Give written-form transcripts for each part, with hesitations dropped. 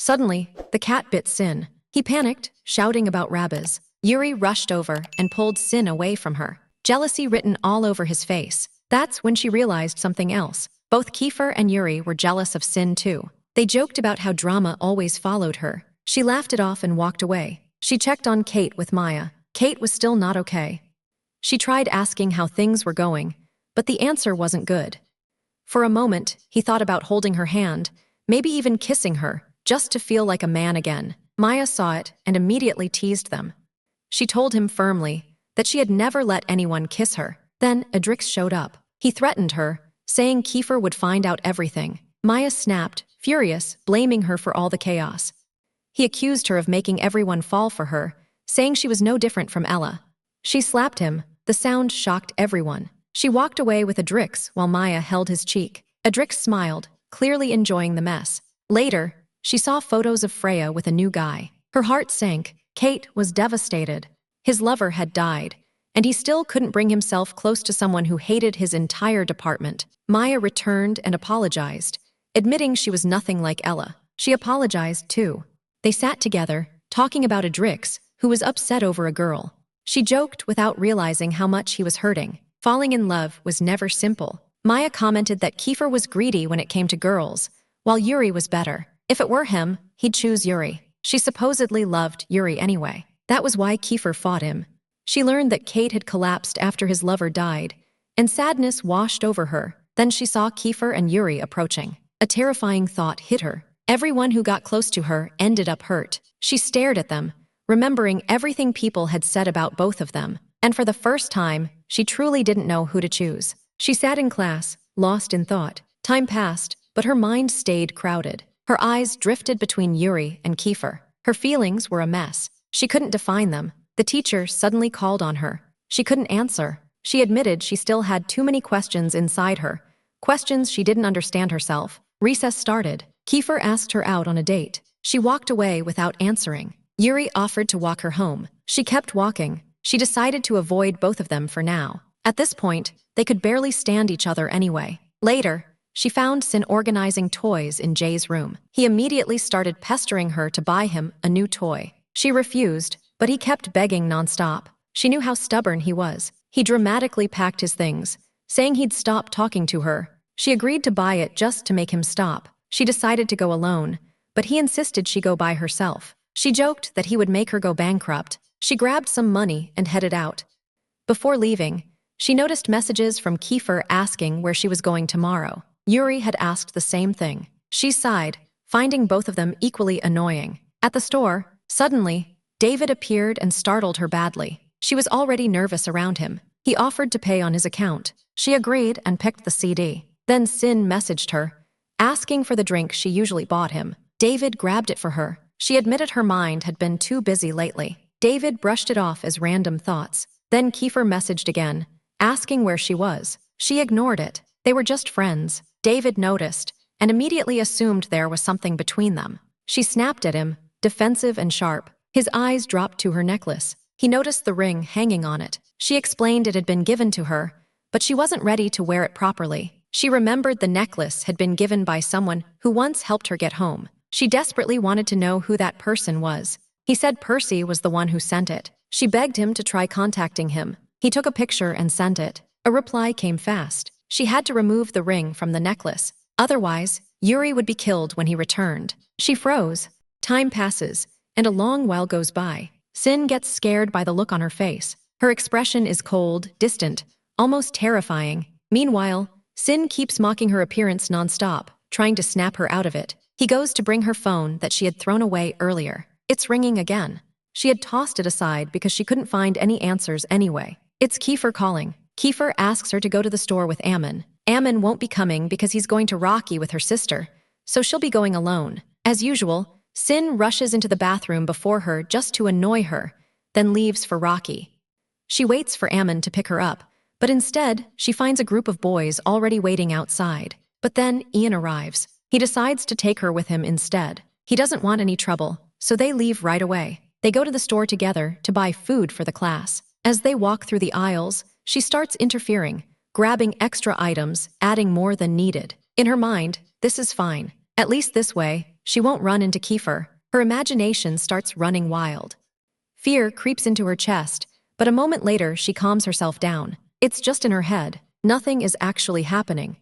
Suddenly, the cat bit Sin. He panicked, shouting about rabbits. Yuri rushed over and pulled Sin away from her, jealousy written all over his face. That's when she realized something else. Both Kiefer and Yuri were jealous of Sin too. They joked about how drama always followed her. She laughed it off and walked away. She checked on Kate with Maya. Kate was still not okay. She tried asking how things were going, but the answer wasn't good. For a moment, he thought about holding her hand, maybe even kissing her, just to feel like a man again. Maya saw it and immediately teased them. She told him firmly that she had never let anyone kiss her. Then Adrix showed up. He threatened her, saying Kiefer would find out everything. Maya snapped, furious, blaming her for all the chaos. He accused her of making everyone fall for her, saying she was no different from Ella. She slapped him. The sound shocked everyone. She walked away with Adrix while Maya held his cheek. Adrix smiled, clearly enjoying the mess. Later, she saw photos of Freya with a new guy. Her heart sank. Kate was devastated. His lover had died, and he still couldn't bring himself close to someone who hated his entire department. Maya returned and apologized, admitting she was nothing like Ella. She apologized too. They sat together, talking about Adrix, who was upset over a girl. She joked without realizing how much he was hurting. Falling in love was never simple. Maya commented that Kiefer was greedy when it came to girls, while Yuri was better. If it were him, he'd choose Yuri. She supposedly loved Yuri anyway. That was why Kiefer fought him. She learned that Kate had collapsed after his lover died, and sadness washed over her. Then she saw Kiefer and Yuri approaching. A terrifying thought hit her. Everyone who got close to her ended up hurt. She stared at them, remembering everything people had said about both of them. And for the first time, she truly didn't know who to choose. She sat in class, lost in thought. Time passed, but her mind stayed crowded. Her eyes drifted between Yuri and Kiefer. Her feelings were a mess. She couldn't define them. The teacher suddenly called on her. She couldn't answer. She admitted she still had too many questions inside her, questions she didn't understand herself. Recess started. Kiefer asked her out on a date. She walked away without answering. Yuri offered to walk her home. She kept walking. She decided to avoid both of them for now. At this point, they could barely stand each other anyway. Later, she found Sin organizing toys in Jay's room. He immediately started pestering her to buy him a new toy. She refused, but he kept begging nonstop. She knew how stubborn he was. He dramatically packed his things, saying he'd stop talking to her. She agreed to buy it just to make him stop. She decided to go alone, but he insisted she go by herself. She joked that he would make her go bankrupt. She grabbed some money and headed out. Before leaving, she noticed messages from Kiefer asking where she was going tomorrow. Yuri had asked the same thing. She sighed, finding both of them equally annoying. At the store, suddenly, David appeared and startled her badly. She was already nervous around him. He offered to pay on his account. She agreed and picked the CD. Then Sin messaged her, asking for the drink she usually bought him. David grabbed it for her. She admitted her mind had been too busy lately. David brushed it off as random thoughts. Then Kiefer messaged again, asking where she was. She ignored it. They were just friends. David noticed, and immediately assumed there was something between them. She snapped at him, defensive and sharp. His eyes dropped to her necklace. He noticed the ring hanging on it. She explained it had been given to her, but she wasn't ready to wear it properly. She remembered the necklace had been given by someone who once helped her get home. She desperately wanted to know who that person was. He said Percy was the one who sent it. She begged him to try contacting him. He took a picture and sent it. A reply came fast. She had to remove the ring from the necklace. Otherwise, Yuri would be killed when he returned. She froze. Time passes, and a long while goes by. Sin gets scared by the look on her face. Her expression is cold, distant, almost terrifying. Meanwhile, Sin keeps mocking her appearance nonstop, trying to snap her out of it. He goes to bring her phone that she had thrown away earlier. It's ringing again. She had tossed it aside because she couldn't find any answers anyway. It's Kiefer calling. Kiefer asks her to go to the store with Ammon. Ammon won't be coming because he's going to Rocky with her sister, so she'll be going alone. As usual, Sin rushes into the bathroom before her just to annoy her, then leaves for Rocky. She waits for Ammon to pick her up, but instead, she finds a group of boys already waiting outside. But then Ian arrives. He decides to take her with him instead. He doesn't want any trouble, so they leave right away. They go to the store together to buy food for the class. As they walk through the aisles, she starts interfering, grabbing extra items, adding more than needed. In her mind, this is fine. At least this way, she won't run into Kiefer. Her imagination starts running wild. Fear creeps into her chest, but a moment later she calms herself down. It's just in her head. Nothing is actually happening.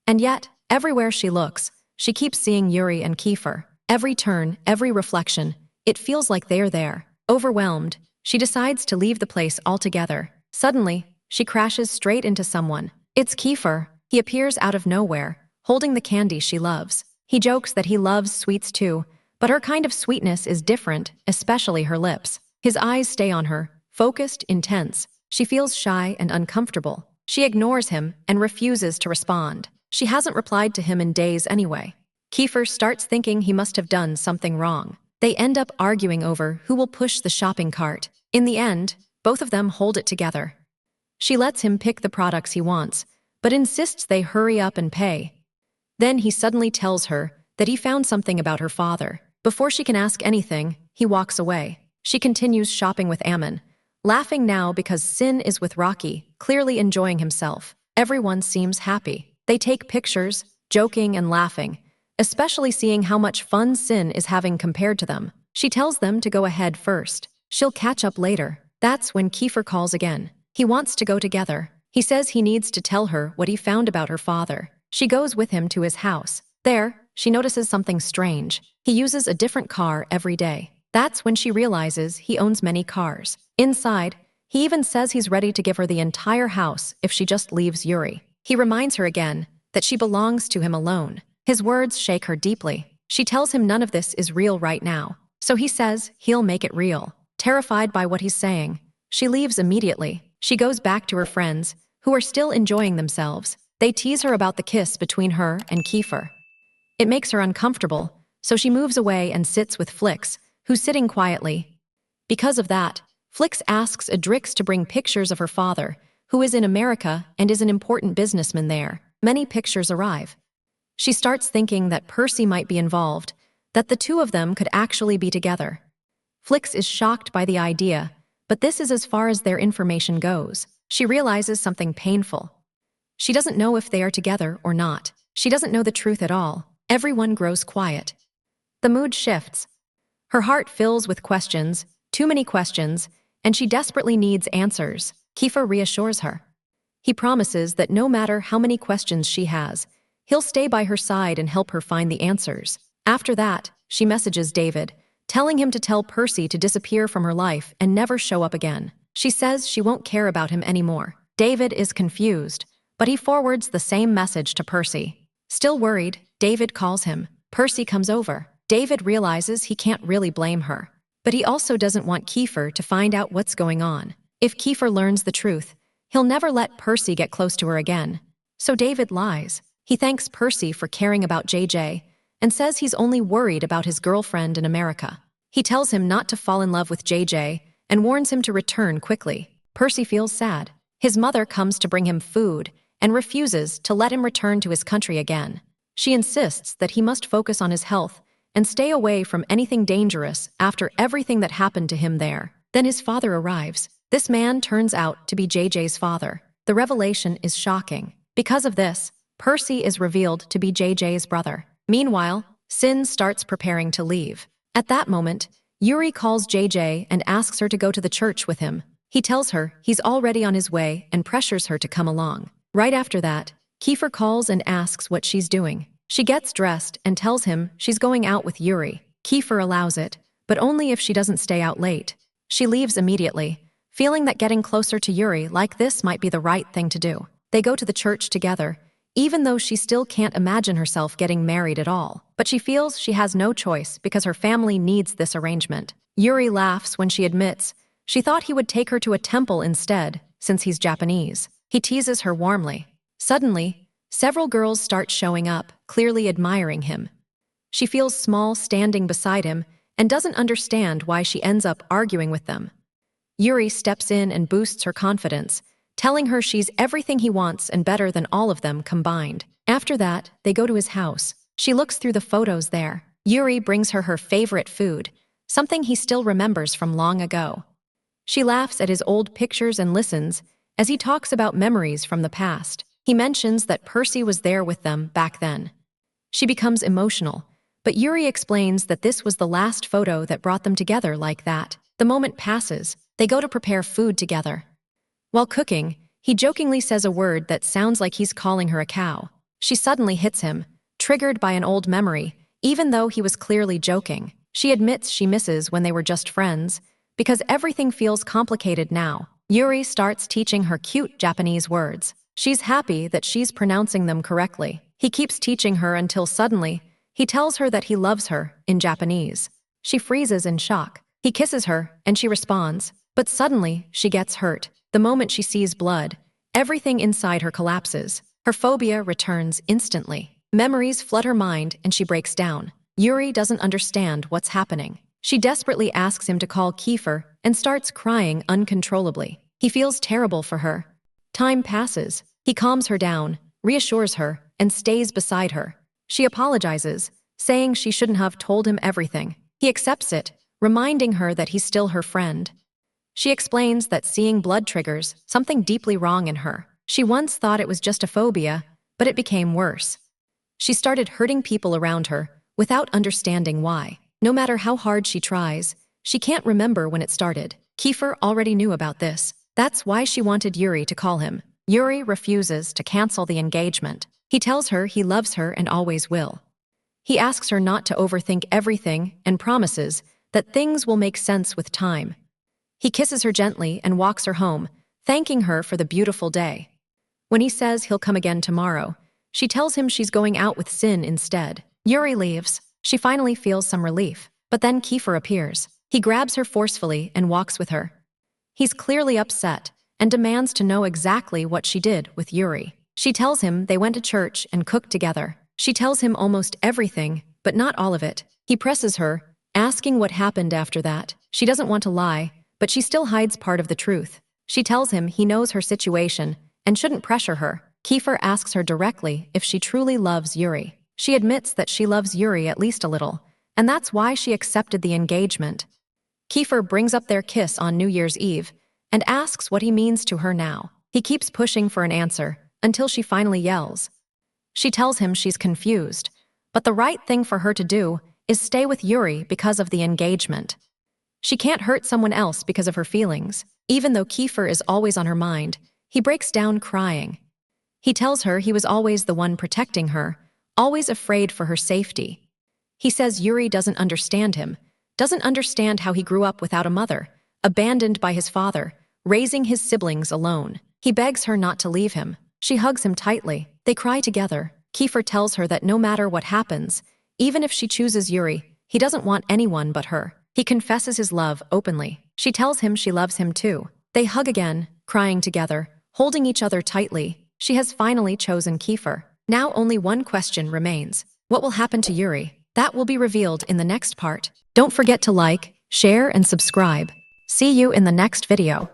And yet, everywhere she looks, she keeps seeing Yuri and Kiefer. Every turn, every reflection, it feels like they're there. Overwhelmed, she decides to leave the place altogether. Suddenly, she crashes straight into someone. It's Kiefer. He appears out of nowhere, holding the candy she loves. He jokes that he loves sweets too, but her kind of sweetness is different, especially her lips. His eyes stay on her, focused, intense. She feels shy and uncomfortable. She ignores him and refuses to respond. She hasn't replied to him in days anyway. Kiefer starts thinking he must have done something wrong. They end up arguing over who will push the shopping cart. In the end, both of them hold it together. She lets him pick the products he wants, but insists they hurry up and pay. Then he suddenly tells her that he found something about her father. Before she can ask anything, he walks away. She continues shopping with Ammon, laughing now because Sin is with Rocky, clearly enjoying himself. Everyone seems happy. They take pictures, joking and laughing, especially seeing how much fun Sin is having compared to them. She tells them to go ahead first. She'll catch up later. That's when Kiefer calls again. He wants to go together. He says he needs to tell her what he found about her father. She goes with him to his house. There, she notices something strange. He uses a different car every day. That's when she realizes he owns many cars. Inside, he even says he's ready to give her the entire house if she just leaves Yuri. He reminds her again that she belongs to him alone. His words shake her deeply. She tells him none of this is real right now. So he says he'll make it real. Terrified by what he's saying, she leaves immediately. She goes back to her friends, who are still enjoying themselves. They tease her about the kiss between her and Kiefer. It makes her uncomfortable, so she moves away and sits with Flix, who's sitting quietly. Because of that, Flix asks Adrix to bring pictures of her father, who is in America and is an important businessman there. Many pictures arrive. She starts thinking that Percy might be involved, that the two of them could actually be together. Flix is shocked by the idea, but this is as far as their information goes. She realizes something painful. She doesn't know if they are together or not. She doesn't know the truth at all. Everyone grows quiet. The mood shifts. Her heart fills with questions, too many questions, and she desperately needs answers. Kiefer reassures her. He promises that no matter how many questions she has, he'll stay by her side and help her find the answers. After that, she messages David, telling him to tell Percy to disappear from her life and never show up again. She says she won't care about him anymore. David is confused, but he forwards the same message to Percy. Still worried, David calls him. Percy comes over. David realizes he can't really blame her, but he also doesn't want Kiefer to find out what's going on. If Kiefer learns the truth, he'll never let Percy get close to her again. So David lies. He thanks Percy for caring about JJ and says he's only worried about his girlfriend in America. He tells him not to fall in love with JJ and warns him to return quickly. Percy feels sad. His mother comes to bring him food and refuses to let him return to his country again. She insists that he must focus on his health and stay away from anything dangerous after everything that happened to him there. Then his father arrives. This man turns out to be JJ's father. The revelation is shocking. Because of this, Percy is revealed to be JJ's brother. Meanwhile, Sin starts preparing to leave. At that moment, Yuri calls JJ and asks her to go to the church with him. He tells her he's already on his way and pressures her to come along. Right after that, Kiefer calls and asks what she's doing. She gets dressed and tells him she's going out with Yuri. Kiefer allows it, but only if she doesn't stay out late. She leaves immediately, feeling that getting closer to Yuri like this might be the right thing to do. They go to the church together, even though she still can't imagine herself getting married at all. But she feels she has no choice because her family needs this arrangement. Yuri laughs when she admits she thought he would take her to a temple instead, since he's Japanese. He teases her warmly. Suddenly, several girls start showing up, clearly admiring him. She feels small standing beside him and doesn't understand why she ends up arguing with them. Yuri steps in and boosts her confidence, telling her she's everything he wants and better than all of them combined. After that, they go to his house. She looks through the photos there. Yuri brings her her favorite food, something he still remembers from long ago. She laughs at his old pictures and listens as he talks about memories from the past. He mentions that Percy was there with them back then. She becomes emotional, But Yuri explains that this was the last photo that brought them together like that. The moment passes, they go to prepare food together. While cooking, he jokingly says a word that sounds like he's calling her a cow. She suddenly hits him, triggered by an old memory, even though he was clearly joking. She admits she misses when they were just friends, because everything feels complicated now. Yuri starts teaching her cute Japanese words. She's happy that she's pronouncing them correctly. He keeps teaching her until suddenly, he tells her that he loves her, in Japanese. She freezes in shock. He kisses her, and she responds, but suddenly, she gets hurt. The moment she sees blood, everything inside her collapses. Her phobia returns instantly. Memories flood her mind, and she breaks down. Yuri doesn't understand what's happening. She desperately asks him to call Kiefer and starts crying uncontrollably. He feels terrible for her. Time passes. He calms her down, reassures her, and stays beside her. She apologizes, saying she shouldn't have told him everything. He accepts it, reminding her that he's still her friend. She explains that seeing blood triggers something deeply wrong in her. She once thought it was just a phobia, but it became worse. She started hurting people around her without understanding why. No matter how hard she tries, she can't remember when it started. Kiefer already knew about this. That's why she wanted Yuri to call him. Yuri refuses to cancel the engagement. He tells her he loves her and always will. He asks her not to overthink everything and promises that things will make sense with time. He kisses her gently and walks her home, thanking her for the beautiful day. When he says he'll come again tomorrow, she tells him she's going out with Sin instead. Yuri leaves. She finally feels some relief, but then Kiefer appears. He grabs her forcefully and walks with her. He's clearly upset and demands to know exactly what she did with Yuri. She tells him they went to church and cooked together. She tells him almost everything, but not all of it. He presses her, asking what happened after that. She doesn't want to lie, but she still hides part of the truth. She tells him he knows her situation and shouldn't pressure her. Kiefer asks her directly if she truly loves Yuri. She admits that she loves Yuri at least a little, and that's why she accepted the engagement. Kiefer brings up their kiss on New Year's Eve and asks what he means to her now. He keeps pushing for an answer until she finally yells. She tells him she's confused, but the right thing for her to do is stay with Yuri because of the engagement. She can't hurt someone else because of her feelings. Even though Kiefer is always on her mind, he breaks down crying. He tells her he was always the one protecting her, always afraid for her safety. He says Yuri doesn't understand him, doesn't understand how he grew up without a mother, abandoned by his father, raising his siblings alone. He begs her not to leave him. She hugs him tightly. They cry together. Kiefer tells her that no matter what happens, even if she chooses Yuri, he doesn't want anyone but her. He confesses his love openly. She tells him she loves him too. They hug again, crying together, holding each other tightly. She has finally chosen Kiefer. Now only one question remains. What will happen to Yuri? That will be revealed in the next part. Don't forget to like, share, and subscribe. See you in the next video.